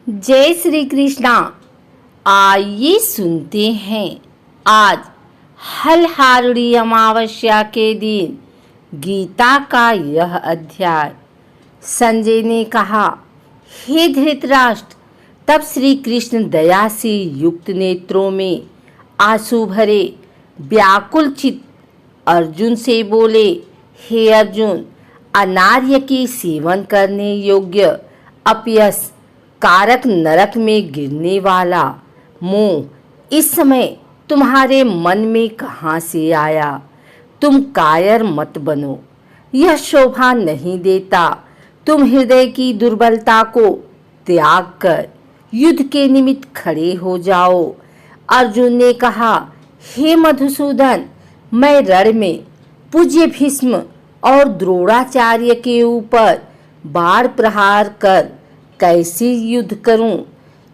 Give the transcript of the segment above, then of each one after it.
जय श्री कृष्णा। आइए सुनते हैं आज हलहारुड़ी अमावस्या के दिन गीता का यह अध्याय। संजय ने कहा, हे धृतराष्ट्र। तब श्री कृष्ण दया से युक्त नेत्रों में आंसू भरे व्याकुल चित्त अर्जुन से बोले, हे अर्जुन, अनार्य के सेवन करने योग्य अपयस कारक नरक में गिरने वाला मोह इस समय तुम्हारे मन में कहाँ से आया? तुम कायर मत बनो, यह शोभा नहीं देता। तुम हृदय की दुर्बलता को त्याग कर युद्ध के निमित्त खड़े हो जाओ। अर्जुन ने कहा, हे मधुसूदन, मैं रण में पूज्य भीष्म और द्रोणाचार्य के ऊपर बाण प्रहार कर कैसे युद्ध करूं?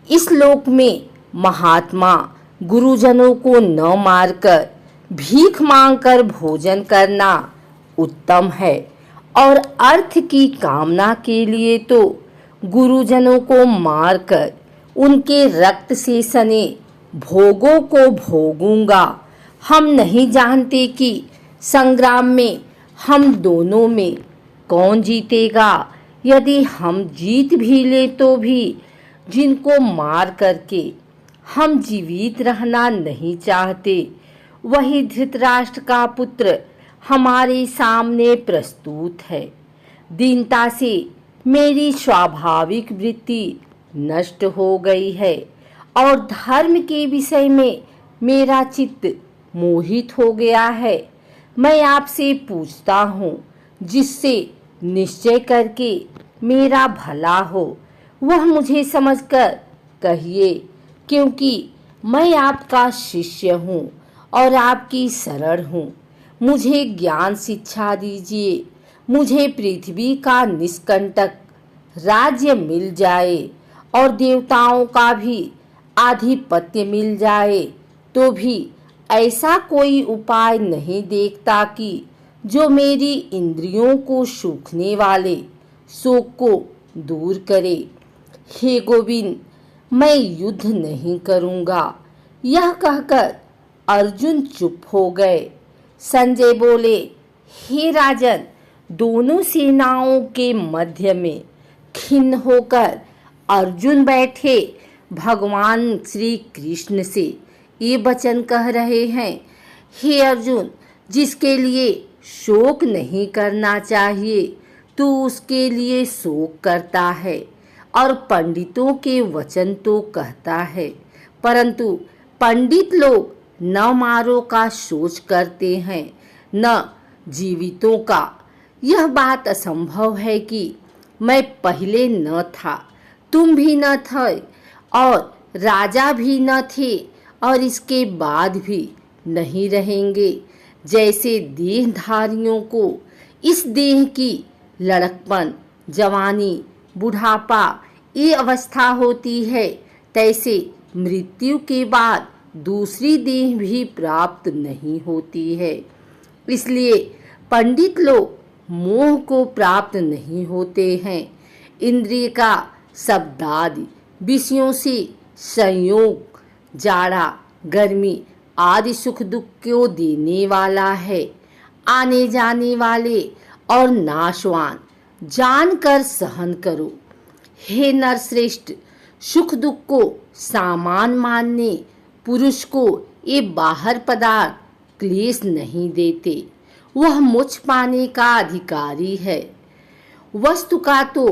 इस लोक में महात्मा गुरुजनों को न मारकर भीख मांगकर भोजन करना उत्तम है, और अर्थ की कामना के लिए तो गुरुजनों को मारकर उनके रक्त से सने भोगों को भोगूंगा। हम नहीं जानते कि संग्राम में हम दोनों में कौन जीतेगा। यदि हम जीत भी ले तो भी जिनको मार करके हम जीवित रहना नहीं चाहते, वही धृतराष्ट्र का पुत्र हमारे सामने प्रस्तुत है। दीनता से मेरी स्वाभाविक वृत्ति नष्ट हो गई है और धर्म के विषय में मेरा चित्त मोहित हो गया है। मैं आपसे पूछता हूँ, जिससे निश्चय करके मेरा भला हो, वह मुझे समझकर कहिए, क्योंकि मैं आपका शिष्य हूँ और आपकी शरण हूँ। मुझे ज्ञान शिक्षा दीजिए। मुझे पृथ्वी का निष्कंटक राज्य मिल जाए और देवताओं का भी आधिपत्य मिल जाए तो भी ऐसा कोई उपाय नहीं देखता कि जो मेरी इंद्रियों को सूखने वाले शोक को दूर करे। हे गोविंद, मैं युद्ध नहीं करूंगा। यह कहकर अर्जुन चुप हो गए। संजय बोले, हे राजन, दोनों सेनाओं के मध्य में खिन्न होकर अर्जुन बैठे भगवान श्री कृष्ण से ये वचन कह रहे हैं, हे अर्जुन, जिसके लिए शोक नहीं करना चाहिए तू उसके लिए शोक करता है, और पंडितों के वचन तो कहता है, परंतु पंडित लोग न मारो का सोच करते हैं न जीवितों का। यह बात असंभव है कि मैं पहले न था, तुम भी न थे और राजा भी न थे और इसके बाद भी नहीं रहेंगे। जैसे देहधारियों को इस देह की लड़कपन, जवानी, बुढ़ापा ये अवस्था होती है, तैसे मृत्यु के बाद दूसरी देह भी प्राप्त नहीं होती है। इसलिए पंडित लोग मोह को प्राप्त नहीं होते हैं। इंद्रिय का शब्दादि विषयों से संयोग जाड़ा, गर्मी आदि सुख दुख को देने वाला है। आने जाने वाले और नाशवान जानकर सहन करो। हे नरश्रेष्ठ, सुख दुख को सामान मानने पुरुष को ये बाहर पदार्थ क्लेश नहीं देते। वह मोक्ष पाने का अधिकारी है। वस्तु का तो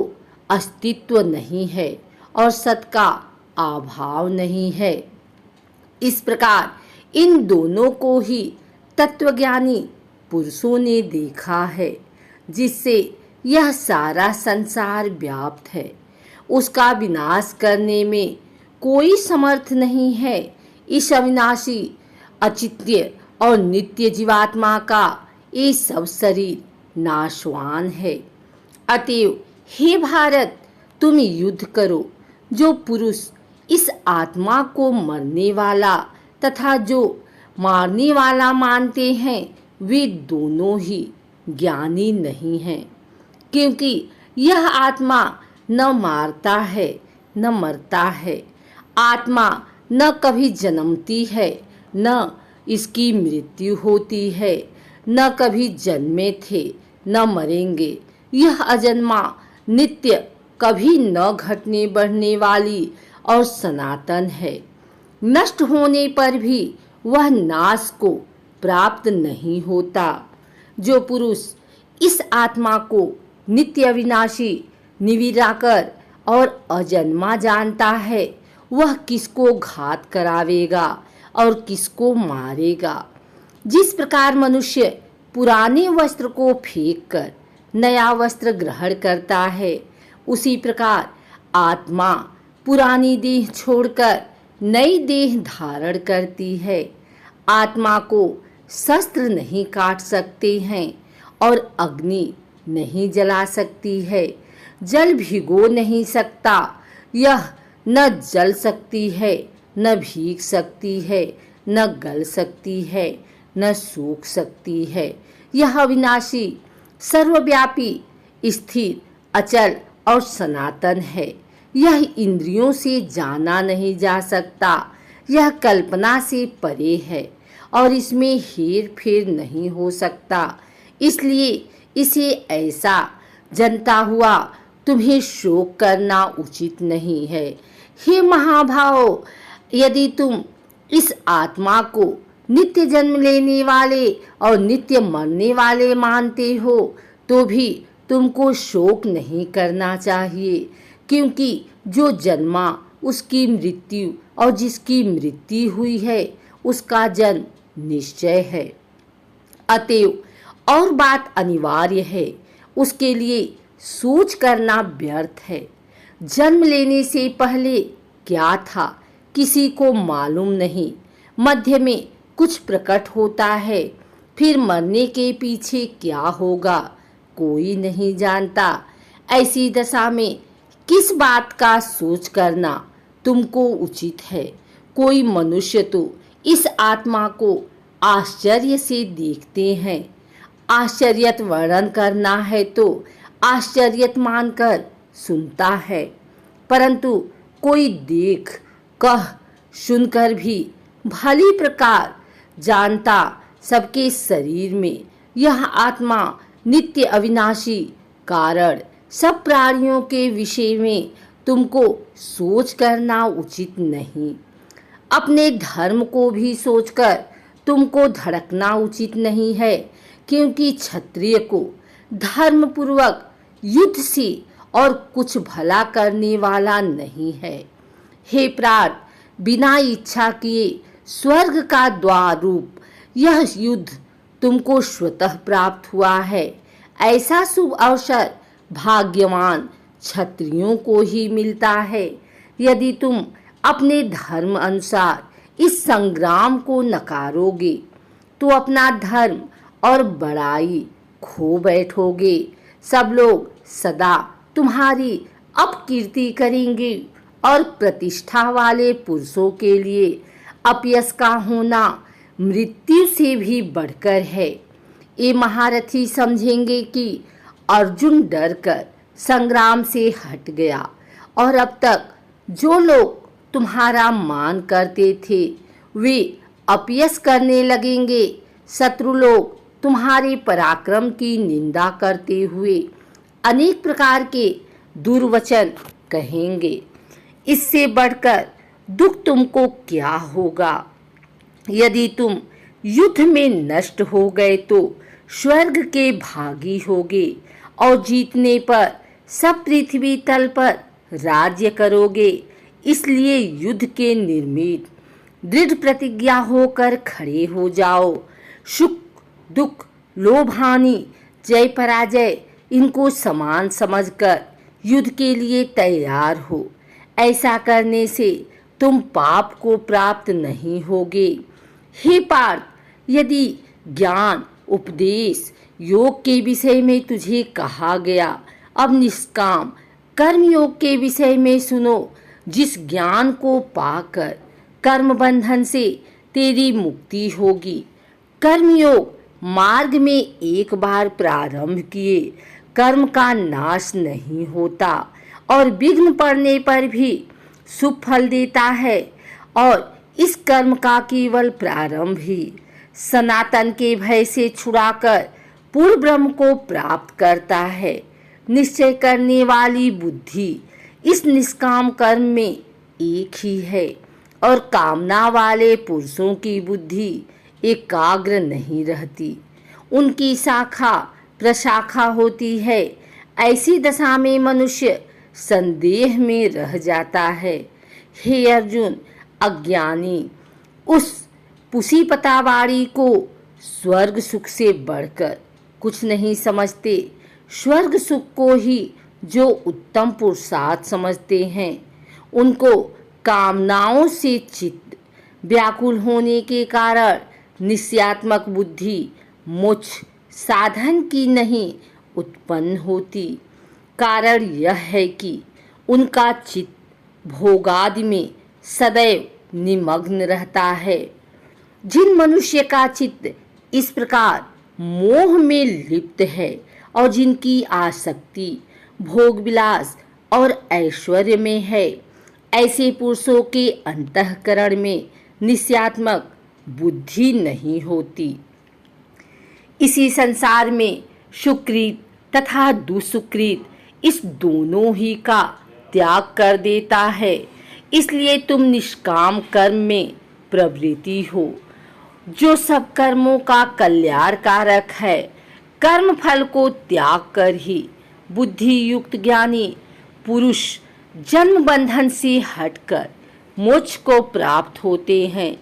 अस्तित्व नहीं है और सत का अभाव नहीं है। इस प्रकार इन दोनों को ही तत्वज्ञानी पुरुषों ने देखा है, जिससे यह सारा संसार व्याप्त है। उसका विनाश करने में कोई समर्थ नहीं है। इस अविनाशी, अचित्य और नित्य जीवात्मा का ये सब शरीर नाशवान है। अतएव हे भारत, तुम युद्ध करो। जो पुरुष इस आत्मा को मरने वाला तथा जो मारने वाला मानते हैं, वे दोनों ही ज्ञानी नहीं हैं, क्योंकि यह आत्मा न मारता है न मरता है। आत्मा न कभी जन्मती है, न इसकी मृत्यु होती है, न कभी जन्मे थे न मरेंगे। यह अजन्मा, नित्य, कभी न घटने बढ़ने वाली और सनातन है। नष्ट होने पर भी वह नाश को प्राप्त नहीं होता। जो पुरुष इस आत्मा को नित्य अविनाशी, निराकार और अजन्मा जानता है, वह किसको घात करावेगा और किसको मारेगा। जिस प्रकार मनुष्य पुराने वस्त्र को फेंककर नया वस्त्र ग्रहण करता है, उसी प्रकार आत्मा पुरानी देह छोड़कर नई देह धारण करती है। आत्मा को शस्त्र नहीं काट सकते हैं और अग्नि नहीं जला सकती है। जल भिगो नहीं सकता, यह न जल सकती है, न भीग सकती है, न गल सकती है, न सूख सकती है। यह अविनाशी, सर्वव्यापी, स्थिर, अचल और सनातन है। यह इंद्रियों से जाना नहीं जा सकता। यह कल्पना से परे है और इसमें हेर फेर नहीं हो सकता। इसलिए इसे ऐसा जनता हुआ तुम्हें शोक करना उचित नहीं है। हे महाभाव, यदि तुम इस आत्मा को नित्य जन्म लेने वाले और नित्य मरने वाले मानते हो, तो भी तुमको शोक नहीं करना चाहिए, क्योंकि जो जन्मा उसकी मृत्यु और जिसकी मृत्यु हुई है उसका जन्म निश्चय है। अतएव और बात अनिवार्य है, उसके लिए सोच करना व्यर्थ है। जन्म लेने से पहले क्या था किसी को मालूम नहीं। मध्य में कुछ प्रकट होता है, फिर मरने के पीछे क्या होगा कोई नहीं जानता। ऐसी दशा में किस बात का सोच करना तुमको उचित है। कोई मनुष्य तो इस आत्मा को आश्चर्य से देखते हैं। आश्चर्यत वर्णन करना है तो आश्चर्यत मानकर सुनता है, परंतु कोई देख कह सुनकर भी भली प्रकार जानता सबके शरीर में यह आत्मा नित्य अविनाशी कारण सब प्राणियों के विषय में तुमको सोच करना उचित नहीं। अपने धर्म को भी सोचकर तुमको धड़कना उचित नहीं है, क्योंकि क्षत्रिय को धर्म पूर्वक युद्ध से और कुछ भला करने वाला नहीं है। हे प्राण, बिना इच्छा किए स्वर्ग का द्वार रूप यह युद्ध तुमको स्वतः प्राप्त हुआ है। ऐसा शुभ अवसर भाग्यवान क्षत्रियों को ही मिलता है। यदि तुम अपने धर्म अनुसार इस संग्राम को नकारोगे तो अपना धर्म और बड़ाई खो बैठोगे। सब लोग सदा तुम्हारी अपकीर्ति करेंगे और प्रतिष्ठा वाले पुरुषों के लिए अपयश का होना मृत्यु से भी बढ़कर है। ये महारथी समझेंगे कि अर्जुन डरकर संग्राम से हट गया और अब तक जो लोग तुम्हारा मान करते थे वे अपयश करने लगेंगे। शत्रु लोग तुम्हारे पराक्रम की निंदा करते हुए अनेक प्रकार के दुर्वचन कहेंगे। इससे बढ़कर दुख तुमको क्या होगा। यदि तुम युद्ध में नष्ट हो गए तो स्वर्ग के भागी होगे और जीतने पर सब पृथ्वी तल पर राज्य करोगे। इसलिए युद्ध के निर्मित दृढ़ प्रतिज्ञा होकर खड़े हो जाओ। सुख दुख, लोभ हानि, जय पराजय, इनको समान समझकर युद्ध के लिए तैयार हो। ऐसा करने से तुम पाप को प्राप्त नहीं होगे। हे पार्थ, यदि ज्ञान, उपदेश, योग के विषय में तुझे कहा गया, अब निष्काम कर्म योग के विषय में सुनो। जिस ज्ञान को पाकर कर्म बंधन से तेरी मुक्ति होगी। कर्मयोग मार्ग में एक बार प्रारंभ किए कर्म का नाश नहीं होता और विघ्न पड़ने पर भी शुभ फल देता है और इस कर्म का केवल प्रारंभ ही सनातन के भय से छुड़ाकर पूर्ण ब्रह्म को प्राप्त करता है। निश्चय करने वाली बुद्धि इस निष्काम कर्म में एक ही है और कामना वाले पुरुषों की बुद्धि एकाग्र नहीं रहती, उनकी शाखा प्रशाखा होती है। ऐसी दशा में मनुष्य संदेह में रह जाता है। हे अर्जुन, अज्ञानी उस पुसी पतावाड़ी को स्वर्ग सुख से बढ़कर कुछ नहीं समझते। स्वर्ग सुख को ही जो उत्तम पुरुषार्थ समझते हैं, उनको कामनाओं से चित्त व्याकुल होने के कारण निश्चयात्मक बुद्धि मोक्ष साधन की नहीं उत्पन्न होती। कारण यह है कि उनका चित्त भोगादि में सदैव निमग्न रहता है। जिन मनुष्य का चित्त इस प्रकार मोह में लिप्त है और जिनकी आसक्ति भोग विलास और ऐश्वर्य में है, ऐसे पुरुषों के अंतःकरण में निश्चयात्मक बुद्धि नहीं होती। इसी संसार में सुकृत तथा दुष्कृत इस दोनों ही का त्याग कर देता है। इसलिए तुम निष्काम कर्म में प्रवृत्ति हो, जो सब कर्मों का कल्याण कारक है। कर्म फल को त्याग कर ही बुद्धि युक्त ज्ञानी पुरुष जन्म बंधन से हटकर मोक्ष को प्राप्त होते हैं।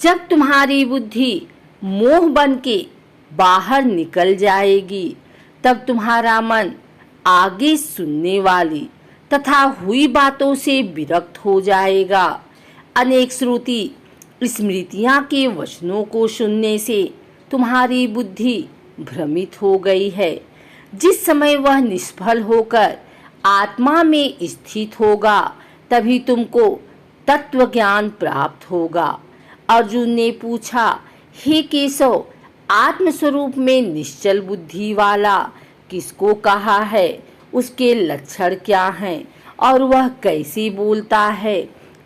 जब तुम्हारी बुद्धि मोह बन के बाहर निकल जाएगी, तब तुम्हारा मन आगे सुनने वाली तथा हुई बातों से विरक्त हो जाएगा। अनेक श्रुति स्मृतियां के वचनों को सुनने से तुम्हारी बुद्धि भ्रमित हो गई है। जिस समय वह निष्फल होकर आत्मा में स्थित होगा, तभी तुमको तत्व ज्ञान प्राप्त होगा। अर्जुन ने पूछा, हे केशव, आत्मस्वरूप में निश्चल बुद्धि वाला किसको कहा है? उसके लक्षण क्या हैं और वह कैसे बोलता है,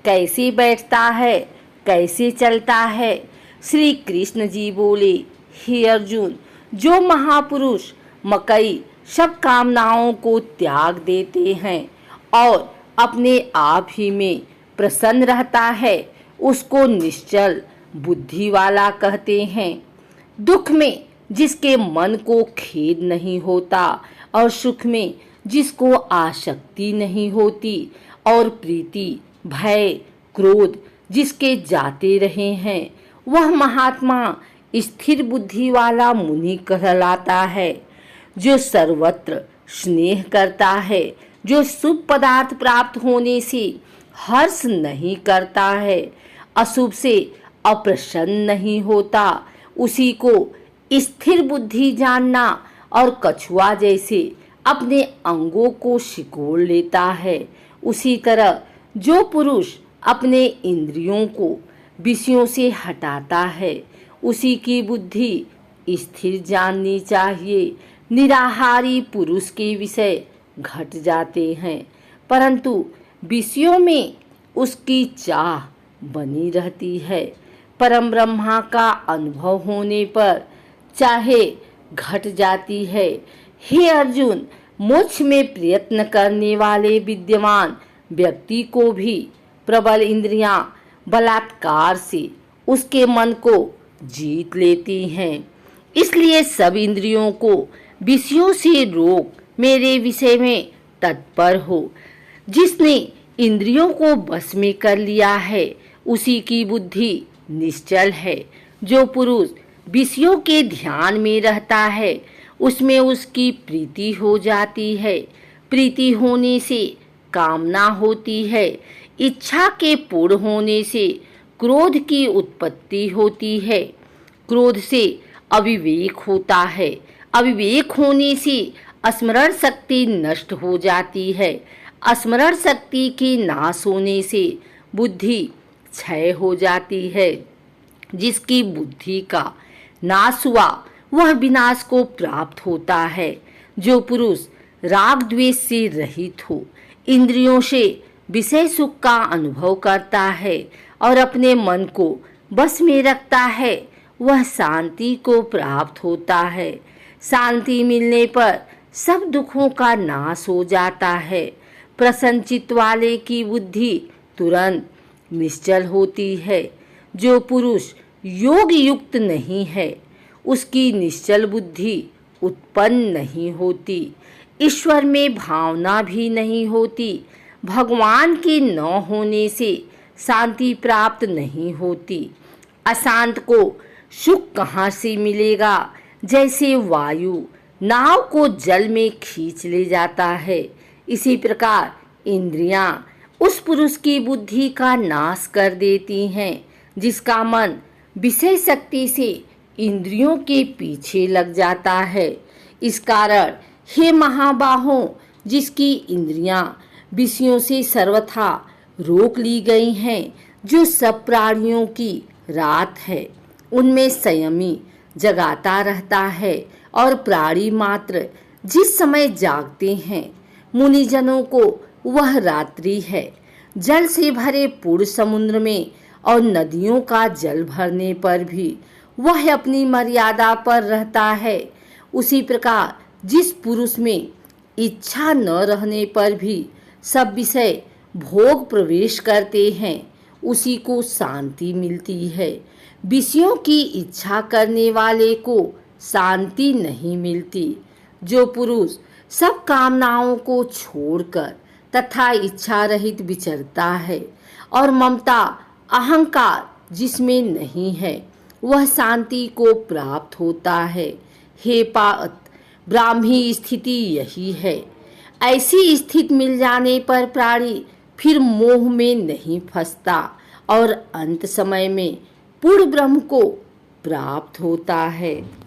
कैसे बैठता है, कैसे चलता है? श्री कृष्ण जी बोले, हे अर्जुन, जो महापुरुष मकई सब कामनाओं को त्याग देते हैं और अपने आप ही में प्रसन्न रहता है, उसको निश्चल बुद्धि वाला कहते हैं। दुख में जिसके मन को खेद नहीं होता और सुख में जिसको आसक्ति नहीं होती और प्रीति भय क्रोध जिसके जाते रहे हैं, वह महात्मा स्थिर बुद्धि वाला मुनि कहलाता है। जो सर्वत्र स्नेह करता है, जो शुभ पदार्थ प्राप्त होने से हर्ष नहीं करता है, अशुभ से अप्रसन्न नहीं होता, उसी को स्थिर बुद्धि जानना और कछुआ जैसे अपने अंगों को सिकोड़ लेता है। उसी तरह जो पुरुष अपने इंद्रियों को विषयों से हटाता है, उसी की बुद्धि स्थिर जाननी चाहिए। निराहारी पुरुष के विषय घट जाते हैं, परंतु विषयों में उसकी चाह बनी रहती है। परम ब्रह्मा का अनुभव होने पर चाहे घट जाती है। हे अर्जुन, मोक्ष में प्रयत्न करने वाले विद्यमान व्यक्ति को भी प्रबल इंद्रियां बलात्कार से उसके मन को जीत लेती हैं। इसलिए सब इंद्रियों को विषयों से रोक मेरे विषय में तत्पर हो। जिसने इंद्रियों को बस में कर लिया है, उसी की बुद्धि निश्चल है। जो पुरुष विषयों के ध्यान में रहता है, उसमें उसकी प्रीति हो जाती है। प्रीति होने से कामना होती है। इच्छा के पूर्ण होने से क्रोध की उत्पत्ति होती है। क्रोध से अविवेक होता है। अविवेक होने से स्मरण शक्ति नष्ट हो जाती है। स्मरण शक्ति के नाश होने से बुद्धि क्षय हो जाती है। जिसकी बुद्धि का नाश हुआ, वह विनाश को प्राप्त होता है। जो पुरुष राग द्वेष से रहित हो, इंद्रियों से विषय सुख का अनुभव करता है और अपने मन को बस में रखता है, वह शांति को प्राप्त होता है। शांति मिलने पर सब दुखों का नाश हो जाता है। प्रसन्न चित्त वाले की बुद्धि तुरंत निश्चल होती है। जो पुरुष योग युक्त नहीं है, उसकी निश्चल बुद्धि उत्पन्न नहीं होती। ईश्वर में भावना भी नहीं होती। भगवान के न होने से शांति प्राप्त नहीं होती। अशांत को सुख कहाँ से मिलेगा? जैसे वायु नाव को जल में खींच ले जाता है, इसी प्रकार इंद्रियां उस पुरुष की बुद्धि का नाश कर देती हैं जिसका मन विषय शक्ति से इंद्रियों के पीछे लग जाता है। इस कारण हे महाबाहों, जिसकी इंद्रियां विषयों से सर्वथा रोक ली गई हैं, जो सब प्राणियों की रात है, उनमें संयमी जगाता रहता है और प्राणी मात्र जिस समय जागते हैं, मुनिजनों को वह रात्रि है। जल से भरे पूर्ण समुद्र में और नदियों का जल भरने पर भी वह अपनी मर्यादा पर रहता है। उसी प्रकार जिस पुरुष में इच्छा न रहने पर भी सब विषय भोग प्रवेश करते हैं, उसी को शांति मिलती है। विषयों की इच्छा करने वाले को शांति नहीं मिलती। जो पुरुष सब कामनाओं को छोड़कर तथा इच्छा रहित विचरता है और ममता अहंकार जिसमें नहीं है, वह शांति को प्राप्त होता है। हे पार्थ, ब्राह्मी स्थिति यही है। ऐसी स्थिति मिल जाने पर प्राणी फिर मोह में नहीं फंसता और अंत समय में पूर्ण ब्रह्म को प्राप्त होता है।